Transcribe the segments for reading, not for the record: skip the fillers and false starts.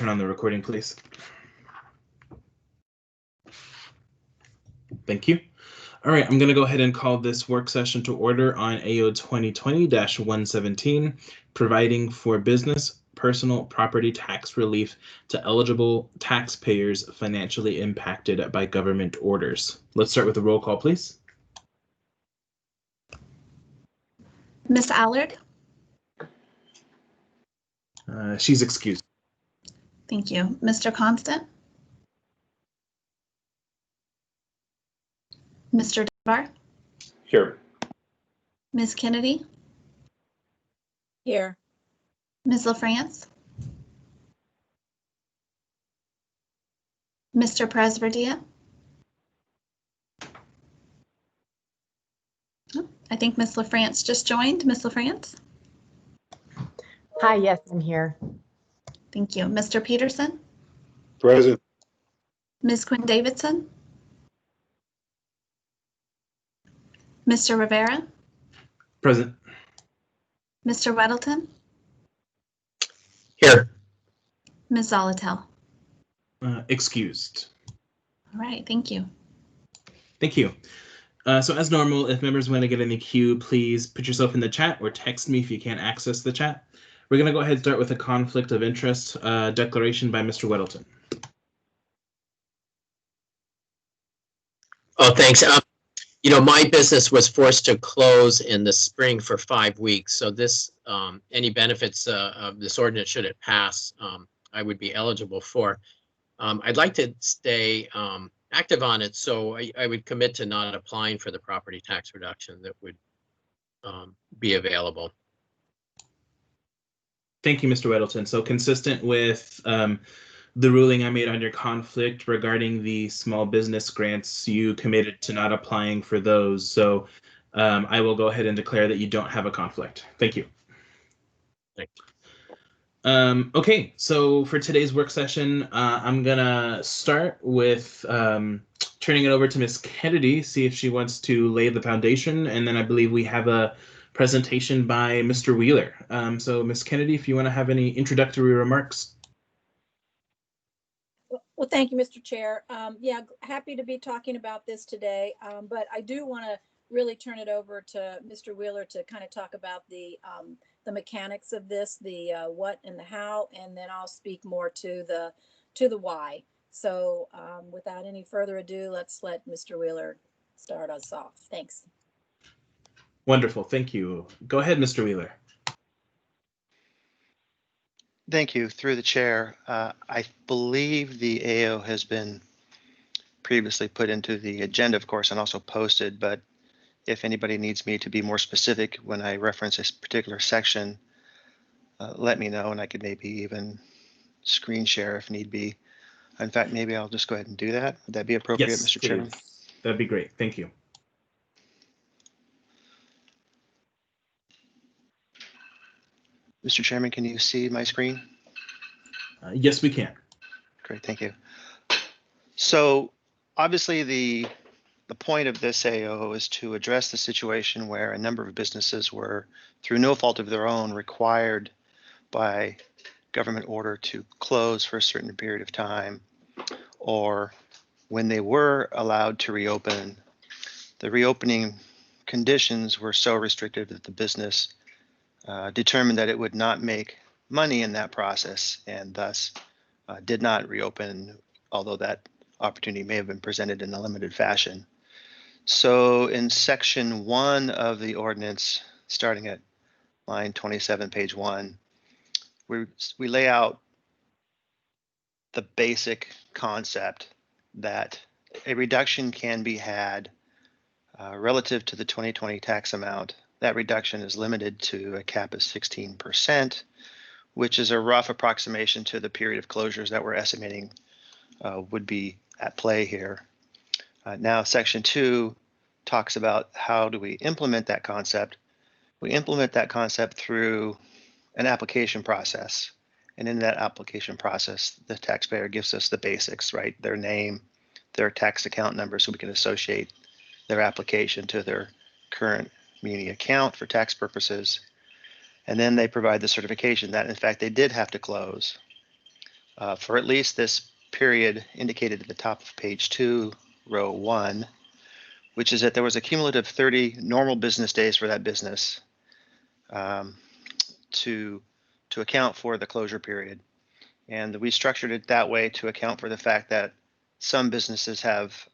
Turn on the recording, please. Thank you. All right, I'm going to go ahead and call this work session to order on AO 2020-117, providing for business, personal property tax relief to eligible taxpayers financially impacted by government orders. Let's start with a roll call, please. Ms. Allard? She's excused. Thank you. Mr. Constant? Mr. Dunbar? Here. Ms. Kennedy? Here. Ms. LaFrance? Mr. Presverdia? I think Ms. LaFrance just joined. Ms. LaFrance? Hi, yes, I'm here. Thank you. Mr. Peterson? Present. Ms. Quinn Davidson? Mr. Rivera? Present. Mr. Weddleton? Here. Ms. Zolotel? Excused. All right, thank you. Thank you. So as normal, if members want to get in the queue, please put yourself in the chat or text me if you can't access the chat. We're going to go ahead and start with a conflict of interest declaration by Mr. Weddleton. Oh, thanks. My business was forced to close in the spring for 5 weeks. So this, any benefits of this ordinance, should it pass, I would be eligible for. I'd like to stay active on it, so I would commit to not applying for the property tax reduction that would be available. Thank you, Mr. Weddleton. So consistent with the ruling I made on your conflict regarding the small business grants, you committed to not applying for those. So I will go ahead and declare that you don't have a conflict. Thank you. Thank you. Okay, so for today's work session, I'm gonna start with turning it over to Ms. Kennedy, see if she wants to lay the foundation, and then I believe we have a presentation by Mr. Wheeler. So Ms. Kennedy, if you want to have any introductory remarks. Well, thank you, Mr. Chair. Yeah, happy to be talking about this today, but I do want to really turn it over to Mr. Wheeler to kind of talk about the mechanics of this, the what and the how, and then I'll speak more to the why. So without any further ado, let's let Mr. Wheeler start us off. Thanks. Wonderful, thank you. Go ahead, Mr. Wheeler. Thank you. Through the chair, I believe the AO has been previously put into the agenda, of course, and also posted, but if anybody needs me to be more specific when I reference this particular section, let me know, and I could maybe even screen share if need be. In fact, maybe I'll just go ahead and do that. Would that be appropriate, Yes, Mr. please. Chairman? That'd be great. Thank you. Mr. Chairman, can you see my screen? Yes, we can. Great, thank you. So obviously the point of this AO is to address the situation where a number of businesses were, through no fault of their own, required by government order to close for a certain period of time, or when they were allowed to reopen, the reopening conditions were so restrictive that the business determined that it would not make money in that process and thus did not reopen, although that opportunity may have been presented in a limited fashion. So in section 1 of the ordinance, starting at line 27, page 1, we lay out the basic concept that a reduction can be had relative to the 2020 tax amount. That reduction is limited to a cap of 16%, which is a rough approximation to the period of closures that we're estimating would be at play here. Now, section 2 talks about how do we implement that concept. We implement that concept through an application process. And in that application process, the taxpayer gives us the basics, right? Their name, their tax account number, so we can associate their application to their current muni account for tax purposes. And then they provide the certification that, in fact, they did have to close. for at least this period indicated at the top of page 2, row 1, which is that there was a cumulative 30 normal business days for that business um, to account for the closure period. And we structured it that way to account for the fact that some businesses have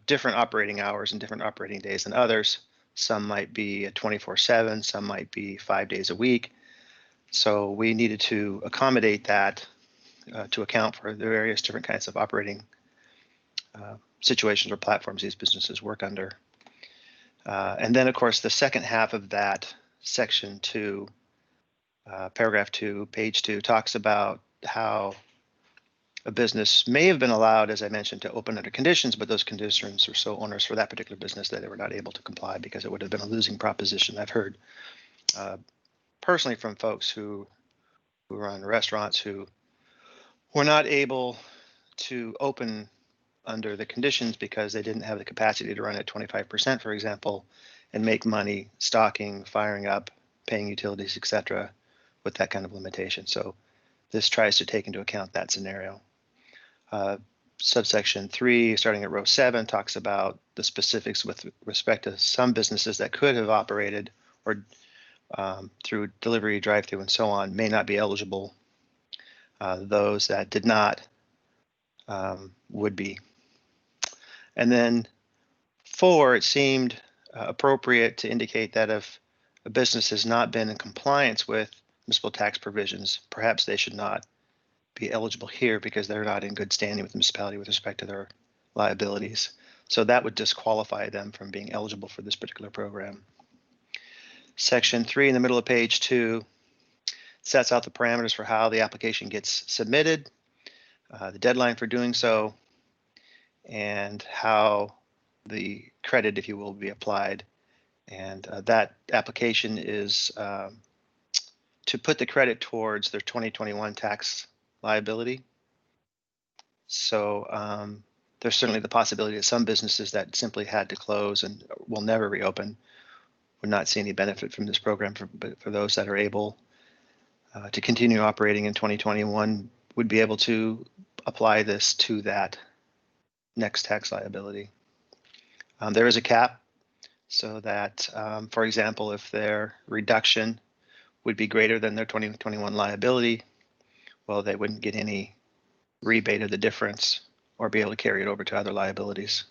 different operating hours and different operating days than others. Some might be 24/7, some might be 5 days a week. So we needed to accommodate that to account for the various different kinds of operating situations or platforms these businesses work under. And then, of course, the second half of that section 2, paragraph 2, page 2, talks about how a business may have been allowed, as I mentioned, to open under conditions, but those conditions were so onerous for that particular business that they were not able to comply because it would have been a losing proposition. I've heard personally from folks who run restaurants who were not able to open under the conditions because they didn't have the capacity to run at 25%, for example, and make money stocking, firing up, paying utilities, etc., with that kind of limitation. So this tries to take into account that scenario. Subsection 3, starting at row 7, talks about the specifics with respect to some businesses that could have operated or through delivery, drive-through, and so on may not be eligible. Those that did not would be. And then 4, it seemed appropriate to indicate that if a business has not been in compliance with municipal tax provisions, perhaps they should not be eligible here because they're not in good standing with the municipality with respect to their liabilities. So that would disqualify them from being eligible for this particular program. Section 3 in the middle of page 2 sets out the parameters for how the application gets submitted, the deadline for doing so, and how the credit, if you will, be applied. And that application is to put the credit towards their 2021 tax liability. So there's certainly the possibility that some businesses that simply had to close and will never reopen would not see any benefit from this program. But for those that are able to continue operating in 2021 would be able to apply this to that next tax liability. There is a cap so that, for example, if their reduction would be greater than their 2021 liability, well, they wouldn't get any rebate of the difference or be able to carry it over to other liabilities.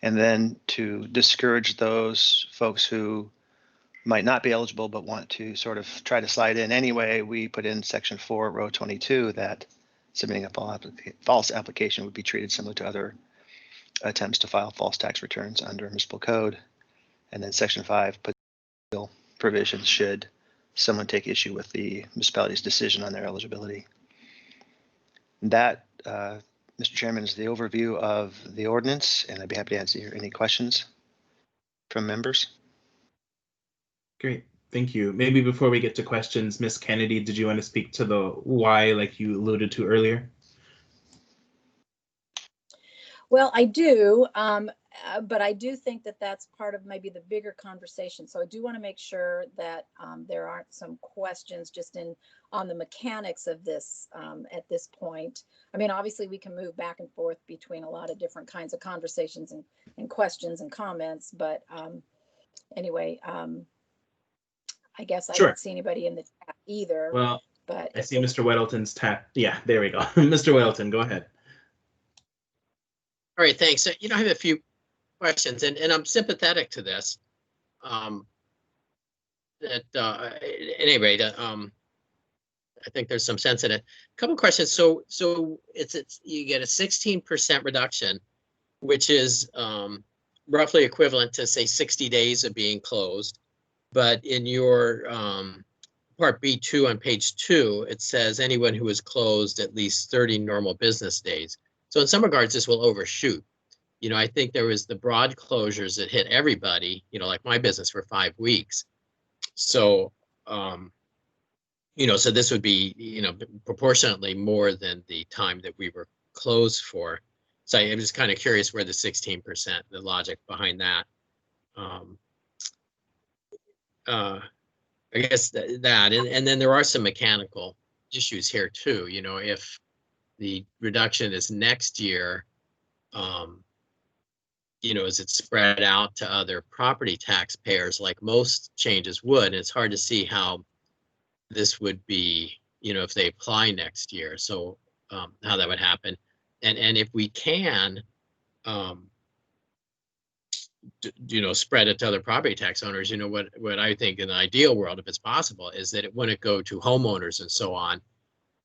And then to discourage those folks who might not be eligible but want to sort of try to slide in anyway, we put in section 4, row 22, that submitting a false application would be treated similar to other attempts to file false tax returns under municipal code. And then section 5 puts provisions should someone take issue with the municipality's decision on their eligibility. That, Mr. Chairman, is the overview of the ordinance, and I'd be happy to answer any questions from members. Great, thank you. Maybe before we get to questions, Ms. Kennedy, did you want to speak to the why, like you alluded to earlier? Well, I do, but I do think that that's part of maybe the bigger conversation. So I do want to make sure that there aren't some questions just on the mechanics of this at this point. I mean, obviously we can move back and forth between a lot of different kinds of conversations and questions and comments, but anyway, I guess I Sure. don't see anybody in the chat either. Well, but I see Mr. Weddleton's tap. Yeah, there we go. Mr. Weddleton, go ahead. All right, thanks. I have a few questions, and I'm sympathetic to this. At any rate, I think there's some sense in it. A couple questions. So it's you get a 16% reduction, which is roughly equivalent to, say, 60 days of being closed. But in your part B2 on page 2, it says anyone who is closed at least 30 normal business days. So in some regards, this will overshoot. I think there was the broad closures that hit everybody, like my business for 5 weeks. So, so this would be, proportionately more than the time that we were closed for. So I'm just kind of curious where the 16%, the logic behind that. I guess that, and then there are some mechanical issues here too. You know, if the reduction is next year, you know, is it spread out to other property taxpayers like most changes would? And it's hard to see how this would be, you know, if they apply next year. So how that would happen. And if we can, you know, spread it to other property tax owners, you know, what I think in the ideal world, if it's possible, is that it wouldn't go to homeowners and so on,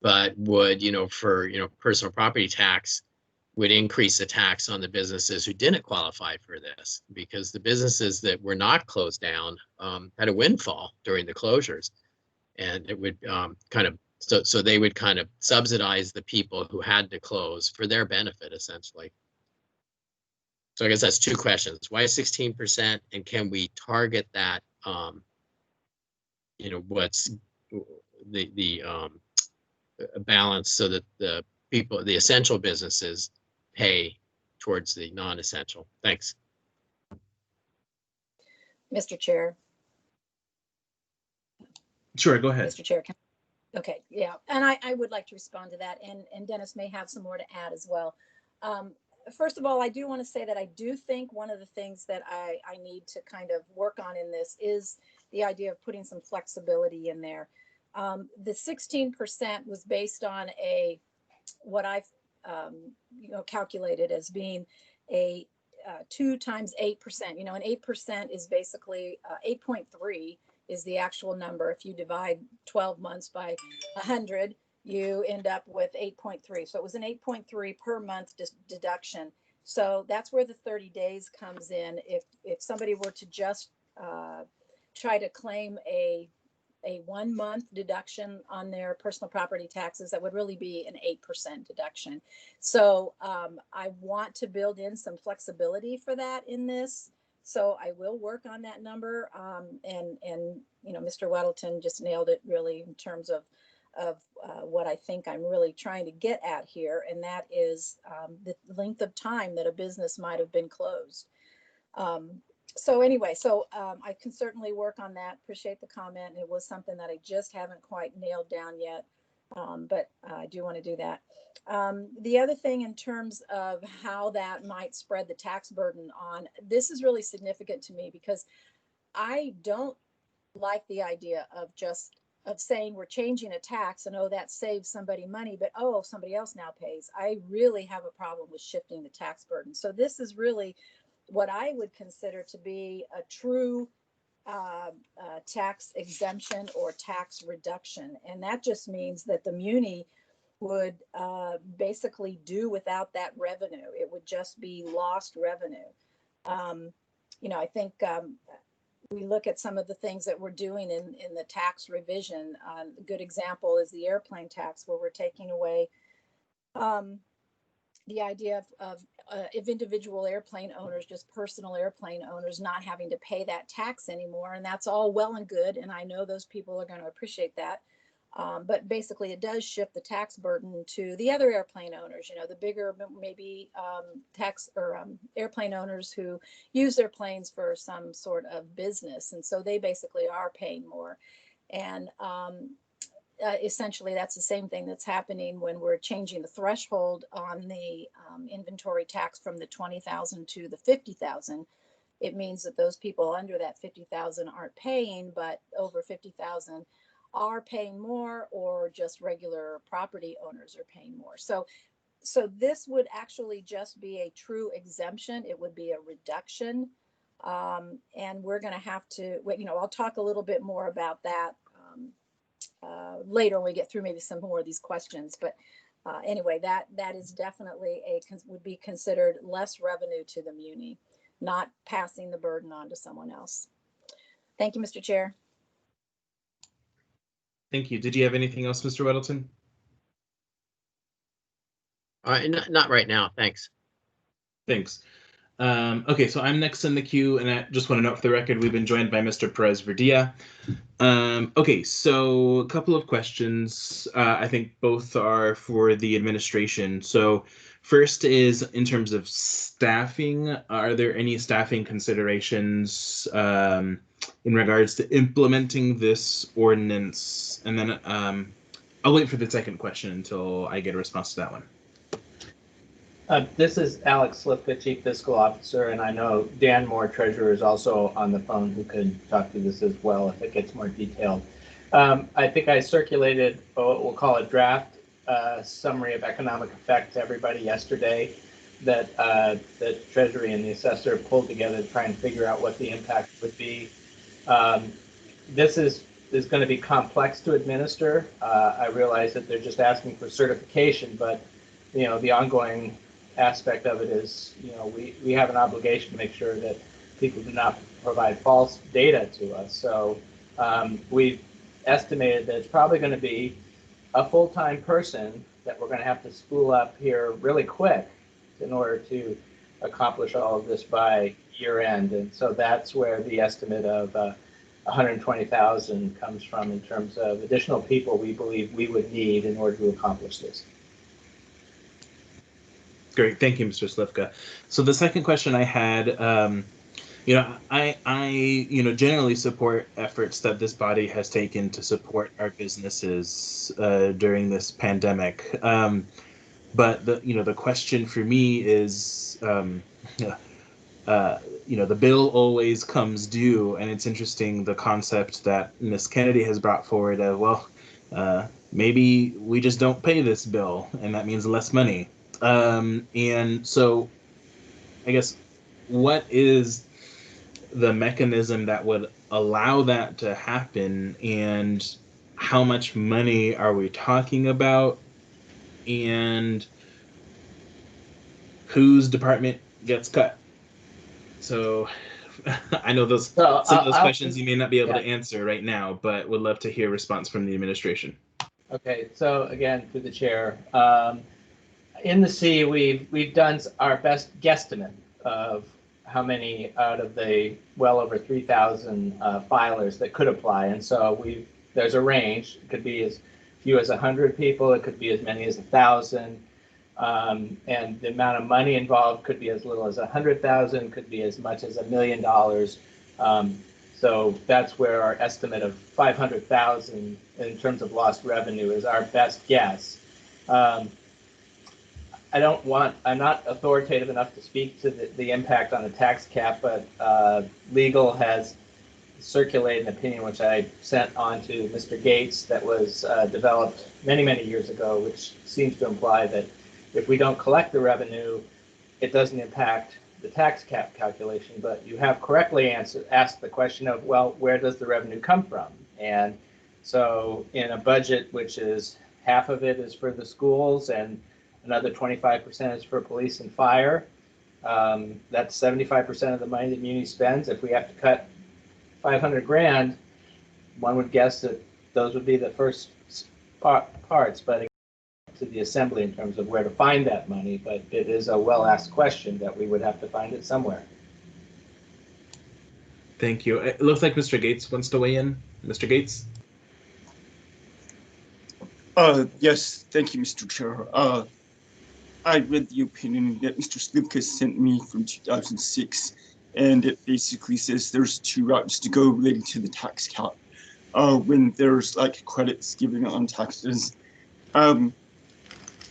but would, you know, for, you know, personal property tax, would increase the tax on the businesses who didn't qualify for this, because the businesses that were not closed down had a windfall during the closures, and it would kind of, so they would kind of subsidize the people who had to close for their benefit, essentially. So I guess that's two questions. Why 16%, and can we target that? You know, what's the balance so that the people, the essential businesses, pay towards the non-essential? Thanks. Mr. Chair. Sure, go ahead. Mr. Chair. Okay, yeah, and I would like to respond to that, and Dennis may have some more to add as well. First of all, I do want to say that I do think one of the things that I need to kind of work on in this is the idea of putting some flexibility in there. The 16% was based on what I've you know, calculated as being a 2 times 8%. You know, and 8% is basically 8.3 is the actual number. If you divide 12 months by 100, you end up with 8.3. So it was an 8.3 per month deduction. So that's where the 30 days comes in. If somebody were to just try to claim a 1 month deduction on their personal property taxes, that would really be an 8% deduction. So I want to build in some flexibility for that in this. So I will work on that number. And you know, Mr. Weddleton just nailed it really in terms of what I think I'm really trying to get at here, and that is the length of time that a business might have been closed. So anyway, I can certainly work on that. Appreciate the comment. It was something that I just haven't quite nailed down yet, but I do want to do that. The other thing in terms of how that might spread the tax burden on, this is really significant to me because I don't like the idea of saying we're changing a tax and, oh, that saves somebody money, but oh, somebody else now pays. I really have a problem with shifting the tax burden. So this is really what I would consider to be a true tax exemption or tax reduction. And that just means that the muni would basically do without that revenue. It would just be lost revenue. You know, I think we look at some of the things that we're doing in the tax revision. A good example is the airplane tax, where we're taking away the idea of individual airplane owners, just personal airplane owners, not having to pay that tax anymore. And that's all well and good. And I know those people are going to appreciate that. But basically, it does shift the tax burden to the other airplane owners, you know, the bigger, maybe tax or airplane owners who use their planes for some sort of business. And so they basically are paying more. And essentially, that's the same thing that's happening when we're changing the threshold on the inventory tax from the 20,000 to the 50,000. It means that those people under that 50,000 aren't paying, but over 50,000 are paying more, or just regular property owners are paying more. So this would actually just be a true exemption. It would be a reduction. And we're going to have to, you know, I'll talk a little bit more about that later when we get through maybe some more of these questions. But anyway, that is definitely would be considered less revenue to the muni, not passing the burden on to someone else. Thank you, Mr. Chair. Thank you. Did you have anything else, Mr. Weddleton? Not right now. Thanks. Thanks. Okay, so I'm next in the queue, and I just want to note for the record, we've been joined by Mr. Perez Verdia. Okay, so a couple of questions. I think both are for the administration. So first is in terms of staffing, are there any staffing considerations in regards to implementing this ordinance? And then I'll wait for the second question until I get a response to that one. This is Alex Slifka, Chief Fiscal Officer, and I know Dan Moore, Treasurer, is also on the phone who could talk through this as well if it gets more detailed. I think I circulated what we'll call a draft summary of economic effect to everybody yesterday that the Treasury and the assessor pulled together to try and figure out what the impact would be. This is going to be complex to administer. I realize that they're just asking for certification, but the ongoing aspect of it is, we have an obligation to make sure that people do not provide false data to us. So we've estimated that it's probably going to be a full-time person that we're going to have to spool up here really quick in order to accomplish all of this by year end. And so that's where the estimate of 120,000 comes from in terms of additional people we believe we would need in order to accomplish this. Great, thank you, Mr. Slifka. So the second question I had, I generally support efforts that this body has taken to support our businesses during this pandemic. But the question for me is, the bill always comes due, and it's interesting the concept that Ms. Kennedy has brought forward of, maybe we just don't pay this bill, and that means less money. And so, I guess, what is the mechanism that would allow that to happen, and how much money are we talking about, and whose department gets cut? So I know some of those questions you may not be able to answer right now, but would love to hear a response from the administration. Okay, so again, through the chair, in the C, we've done our best guesstimate of how many out of the well over 3,000 filers that could apply, and so there's a range. It could be as few as 100 people, it could be as many as 1,000, and the amount of money involved could be as little as 100,000, could be as much as $1 million. So that's where our estimate of 500,000 in terms of lost revenue is our best guess. I'm not authoritative enough to speak to the impact on the tax cap, but legal has circulated an opinion which I sent on to Mr. Gates that was developed many, many years ago, which seems to imply that if we don't collect the revenue, it doesn't impact the tax cap calculation. But you have correctly asked the question of, well, where does the revenue come from? And so in a budget, which is half of it is for the schools and another 25% is for police and fire, that's 75% of the money that Muni spends. If we have to cut 500 grand, one would guess that those would be the first parts, but to the assembly in terms of where to find that money. But it is a well-asked question that we would have to find it somewhere. Thank you. It looks like Mr. Gates wants to weigh in. Mr. Gates? Yes, thank you, Mr. Chair. I read the opinion that Mr. Slivka sent me from 2006, and it basically says there's two routes to go relating to the tax cap when there's like credits given on taxes.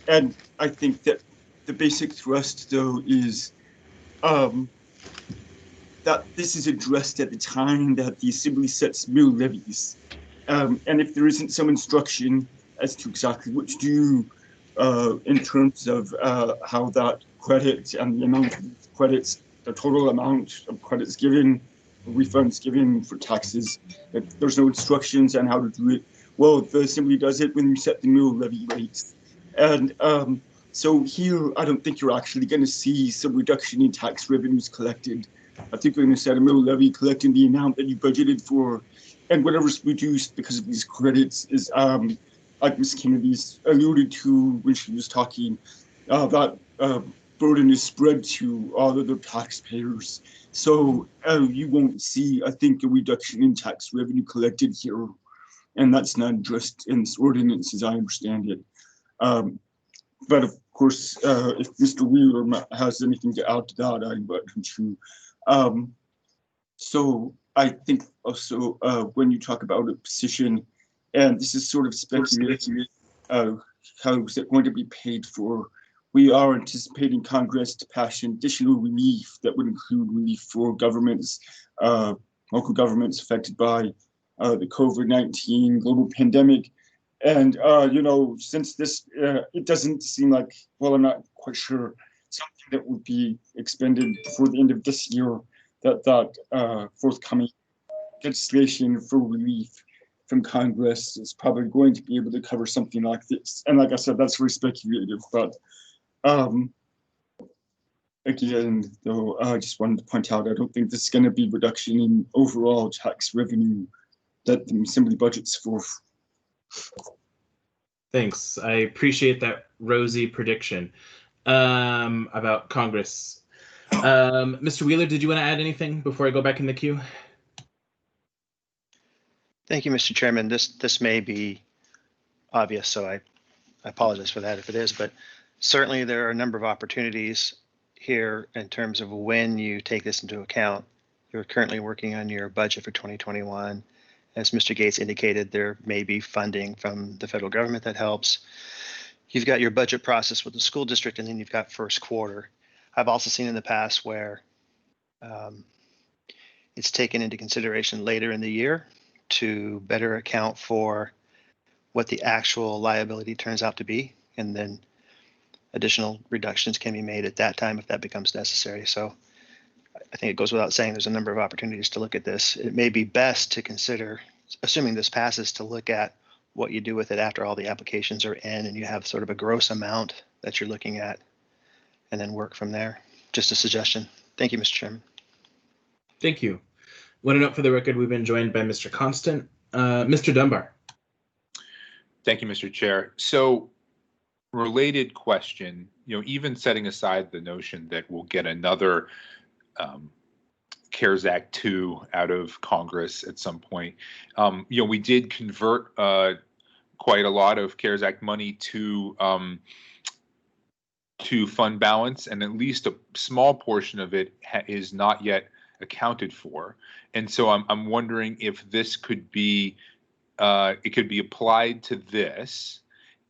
And I think that the basic thrust, though, is that this is addressed at the time that the Assembly sets mill levies. And if there isn't some instruction as to exactly what to do in terms of how that credit and the amount of credits, the total amount of credits given, refunds given for taxes, if there's no instructions on how to do it, well, the Assembly does it when you set the mill levy rates. And so here, I don't think you're actually going to see some reduction in tax revenues collected. I think you're going to set a mill levy collecting the amount that you budgeted for, and whatever's reduced because of these credits is, like Ms. Kennedy's alluded to when she was talking, that burden is spread to all of the taxpayers. So you won't see, I think, a reduction in tax revenue collected here, and that's not addressed in this ordinance as I understand it. But of course, if Mr. Wheeler has anything to add to that, I invite him to. So I think also when you talk about a position, and this is sort of speculative, how is it going to be paid for? We are anticipating Congress to pass an additional relief that would include relief for governments, local governments affected by the COVID-19 global pandemic. And, since this, it doesn't seem like, well, I'm not quite sure, something that would be expended before the end of this year, that forthcoming legislation for relief from Congress is probably going to be able to cover something like this. And like I said, that's very speculative, but again, though, I just wanted to point out, I don't think this is going to be reduction in overall tax revenue that the assembly budget's for. Thanks. I appreciate that rosy prediction about Congress. Mr. Wheeler, did you want to add anything before I go back in the queue? Thank you, Mr. Chairman. This may be obvious, so I apologize for that if it is, but certainly there are a number of opportunities here in terms of when you take this into account. You're currently working on your budget for 2021. As Mr. Gates indicated, there may be funding from the federal government that helps. You've got your budget process with the school district, and then you've got first quarter. I've also seen in the past where it's taken into consideration later in the year to better account for what the actual liability turns out to be, and then additional reductions can be made at that time if that becomes necessary. So I think it goes without saying there's a number of opportunities to look at this. It may be best to consider, assuming this passes, to look at what you do with it after all the applications are in and you have sort of a gross amount that you're looking at, and then work from there. Just a suggestion. Thank you, Mr. Chairman. Thank you. Want to note for the record, we've been joined by Mr. Constant. Mr. Dunbar. Thank you, Mr. Chair. So, related question, even setting aside the notion that we'll get another CARES Act 2 out of Congress at some point, we did convert quite a lot of CARES Act money to fund balance, and at least a small portion of it is not yet accounted for. And so I'm wondering if this could be, it could be applied to this.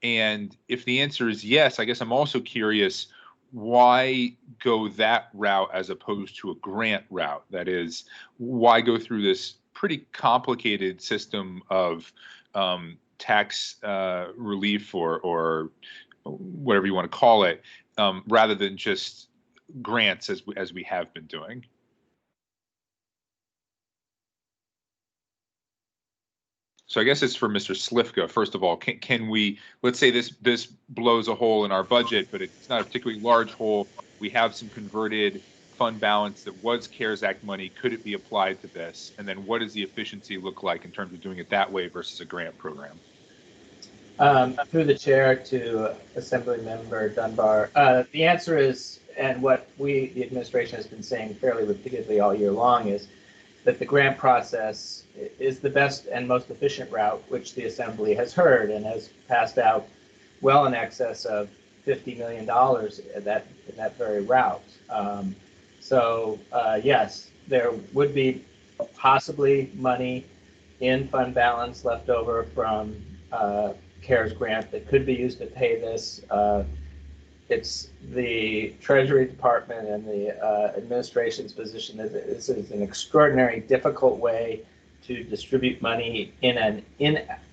And if the answer is yes, I guess I'm also curious, why go that route as opposed to a grant route? That is, why go through this pretty complicated system of tax relief or whatever you want to call it, rather than just grants as we have been doing? So I guess it's for Mr. Slifka. First of all, can we, let's say this blows a hole in our budget, but it's not a particularly large hole. We have some converted fund balance that was CARES Act money. Could it be applied to this? And then what does the efficiency look like in terms of doing it that way versus a grant program? Through the chair to Assembly Member Dunbar, the answer is, and what the administration has been saying fairly repeatedly all year long, is that the grant process is the best and most efficient route, which the Assembly has heard and has passed out well in excess of $50 million in that very route. Yes, there would be possibly money in fund balance left over from CARES grant that could be used to pay this. It's the Treasury Department and the administration's position that this is an extraordinary difficult way to distribute money in an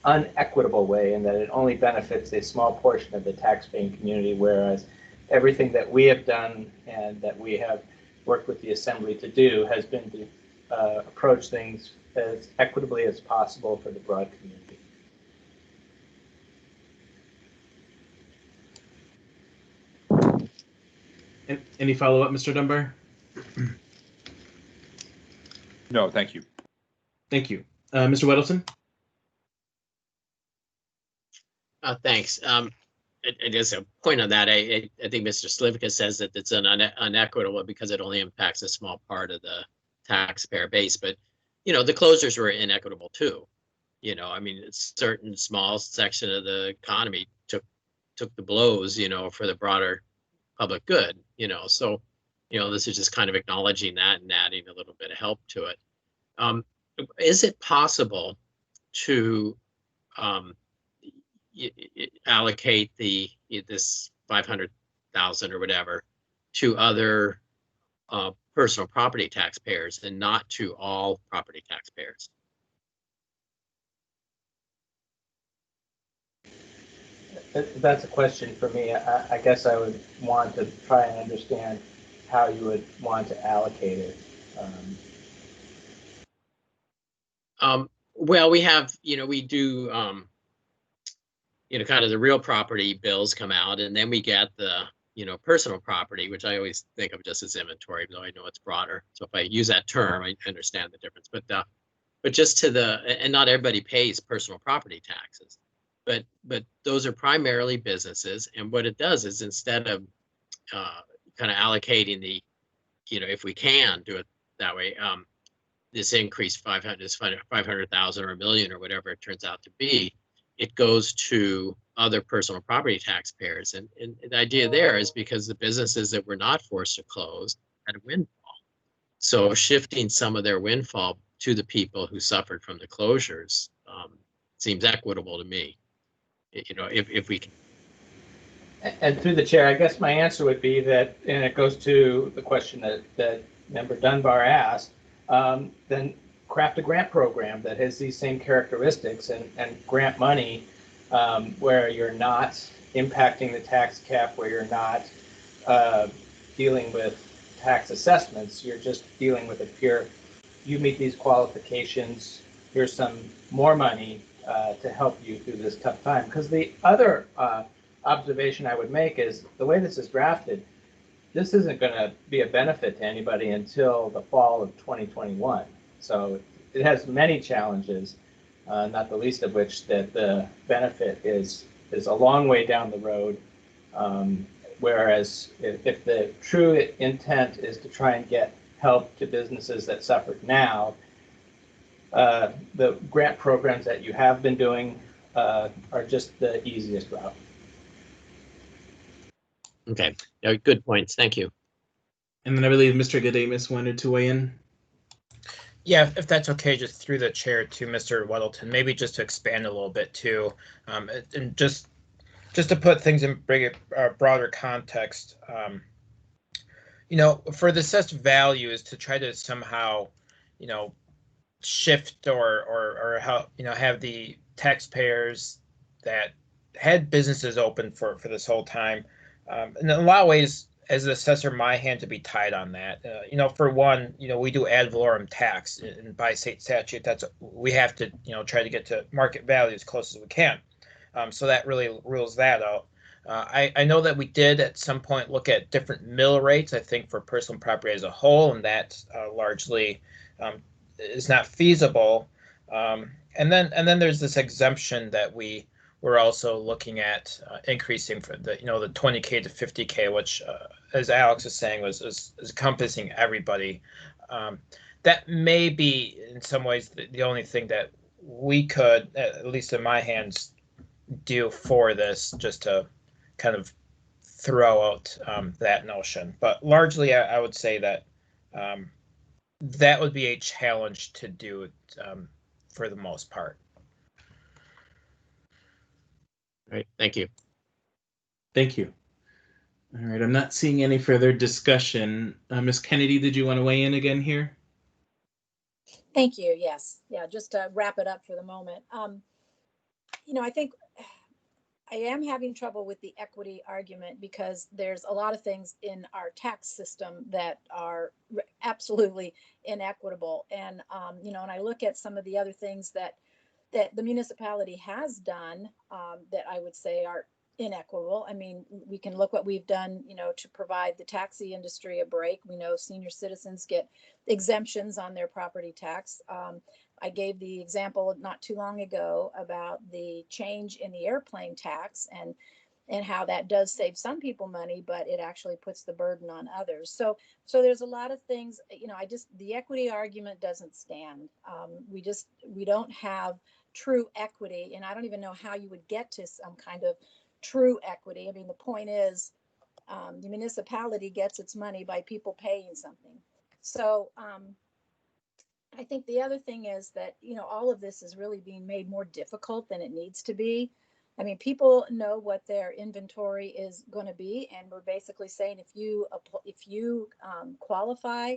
unequitable way, and that it only benefits a small portion of the taxpaying community, whereas everything that we have done and that we have worked with the Assembly to do has been to approach things as equitably as possible for the broad community. Any follow-up, Mr. Dunbar? No, thank you. Thank you. Mr. Weddleton? Thanks. I guess a point on that, I think Mr. Slivka says that it's an unequitable because it only impacts a small part of the taxpayer base. But, the closures were inequitable too. I mean, a certain small section of the economy took the blows, for the broader public good, so, this is just kind of acknowledging that and adding a little bit of help to it. Is it possible to, I allocate this 500,000 or whatever to other personal property taxpayers and not to all property taxpayers. That's a question for me. I guess I would want to try and understand how you would want to allocate it. Well, we have, we do, kind of the real property bills come out, and then we get the, personal property, which I always think of just as inventory, even though I know it's broader. So if I use that term, I understand the difference. But just to and not everybody pays personal property taxes, but those are primarily businesses. And what it does is instead of kind of allocating the, if we can do it that way, this increase 500,000 or $1 million or whatever it turns out to be, it goes to other personal property taxpayers. And the idea there is because the businesses that were not forced to close had a windfall. So shifting some of their windfall to the people who suffered from the closures seems equitable to me. If we can. And through the chair, I guess my answer would be that, and it goes to the question that Member Dunbar asked, then craft a grant program that has these same characteristics and grant money where you're not impacting the tax cap, where you're not dealing with tax assessments, you're just dealing with a pure, you meet these qualifications, here's some more money to help you through this tough time. Because the other observation I would make is the way this is drafted, this isn't going to be a benefit to anybody until the fall of 2021. So it has many challenges, not the least of which that the benefit is a long way down the road. Whereas if the true intent is to try and get help to businesses that suffered now, the grant programs that you have been doing are just the easiest route. Okay, good points. Thank you. And then I believe Mr. Gadamus wanted to weigh in. Yeah, if that's okay, just through the chair to Mr. Weddleton, maybe just to expand a little bit too, and just to put things in broader context. For the assessed value is to try to somehow, shift or help, have the taxpayers that had businesses open for this whole time. In a lot of ways, as an assessor, my hand to be tied on that. For one, we do ad valorem tax, and by state statute, we have to, try to get to market value as close as we can. So that really rules that out. I know that we did at some point look at different mill rates, I think, for personal property as a whole, and that largely is not feasible. And then there's this exemption that we're also looking at increasing for the 20K to 50K, which, as Alex is saying, is encompassing everybody. That may be in some ways the only thing that we could, at least in my hands, do for this, just to kind of throw out that notion. But largely, I would say that that would be a challenge to do for the most part. All right, thank you. Thank you. All right, I'm not seeing any further discussion. Ms. Kennedy, did you want to weigh in again here? Thank you. Yes. Yeah. Just to wrap it up for the moment. I think I am having trouble with the equity argument because there's a lot of things in our tax system that are absolutely inequitable. And, and I look at some of the other things that the municipality has done that I would say are inequitable. I mean, we can look what we've done, to provide the taxi industry a break. We know senior citizens get exemptions on their property tax. I gave the example not too long ago about the change in the airplane tax and how that does save some people money, but it actually puts the burden on others. So there's a lot of things, the equity argument doesn't stand. We don't have true equity, and I don't even know how you would get to some kind of true equity. I mean, the point is the municipality gets its money by people paying something. So I think the other thing is that, all of this is really being made more difficult than it needs to be. I mean, people know what their inventory is going to be, and we're basically saying if you qualify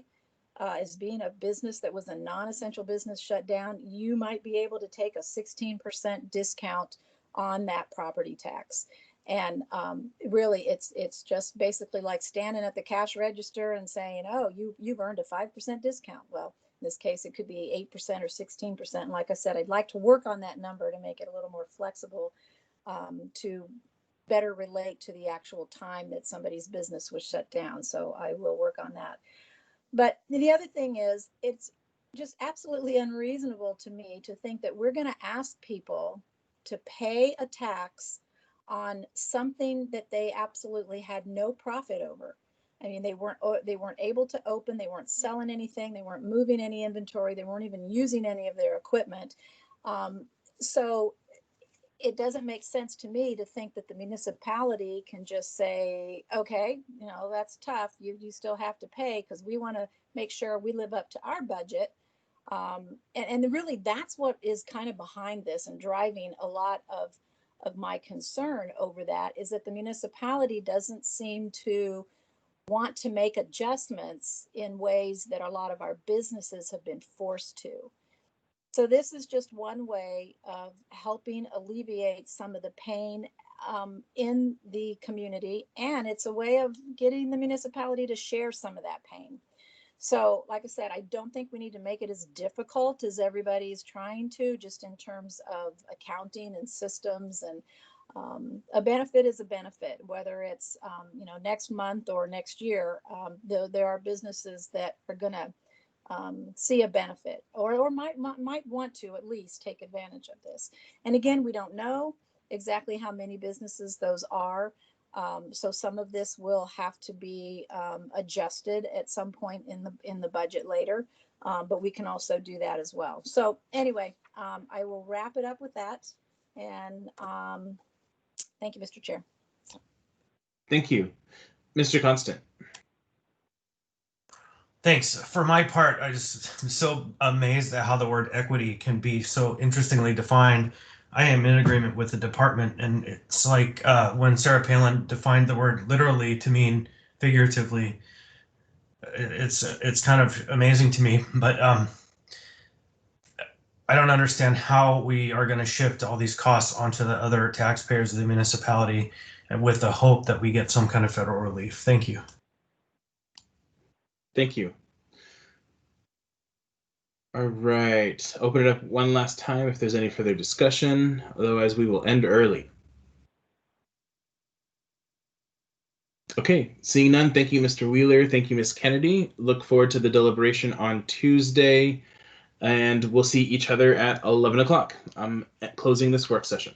as being a business that was a non-essential business shut down, you might be able to take a 16% discount on that property tax. And really, it's just basically like standing at the cash register and saying, "Oh, you've earned a 5% discount." Well, in this case, it could be 8% or 16%. And like I said, I'd like to work on that number to make it a little more flexible, to better relate to the actual time that somebody's business was shut down. So I will work on that. But the other thing is, it's just absolutely unreasonable to me to think that we're going to ask people to pay a tax on something that they absolutely had no profit over. I mean, they weren't able to open, they weren't selling anything, they weren't moving any inventory, they weren't even using any of their equipment. So it doesn't make sense to me to think that the municipality can just say, okay, that's tough. You still have to pay because we want to make sure we live up to our budget. And really, that's what is kind of behind this and driving a lot of my concern over that, is that the municipality doesn't seem to want to make adjustments in ways that a lot of our businesses have been forced to. So this is just one way of helping alleviate some of the pain in the community, and it's a way of getting the municipality to share some of that pain. So, like I said, I don't think we need to make it as difficult as everybody's trying to, just in terms of accounting and systems. And a benefit is a benefit, whether it's next month or next year. There are businesses that are going to see a benefit, or might want to at least take advantage of this. And again, we don't know exactly how many businesses those are. So some of this will have to be adjusted at some point in the budget later, but we can also do that as well. So anyway, I will wrap it up with that. And thank you, Mr. Chair. Thank you. Mr. Constant. Thanks. For my part, I'm so amazed at how the word equity can be so interestingly defined. I am in agreement with the department, and it's like when Sarah Palin defined the word literally to mean figuratively. It's kind of amazing to me, but I don't understand how we are going to shift all these costs onto the other taxpayers of the municipality, and with the hope that we get some kind of federal relief. Thank you. Thank you. All right, open it up one last time if there's any further discussion. Otherwise, we will end early. Okay, seeing none, thank you, Mr. Wheeler. Thank you, Ms. Kennedy. Look forward to the deliberation on Tuesday, and we'll see each other at 11 o'clock. I'm closing this work session.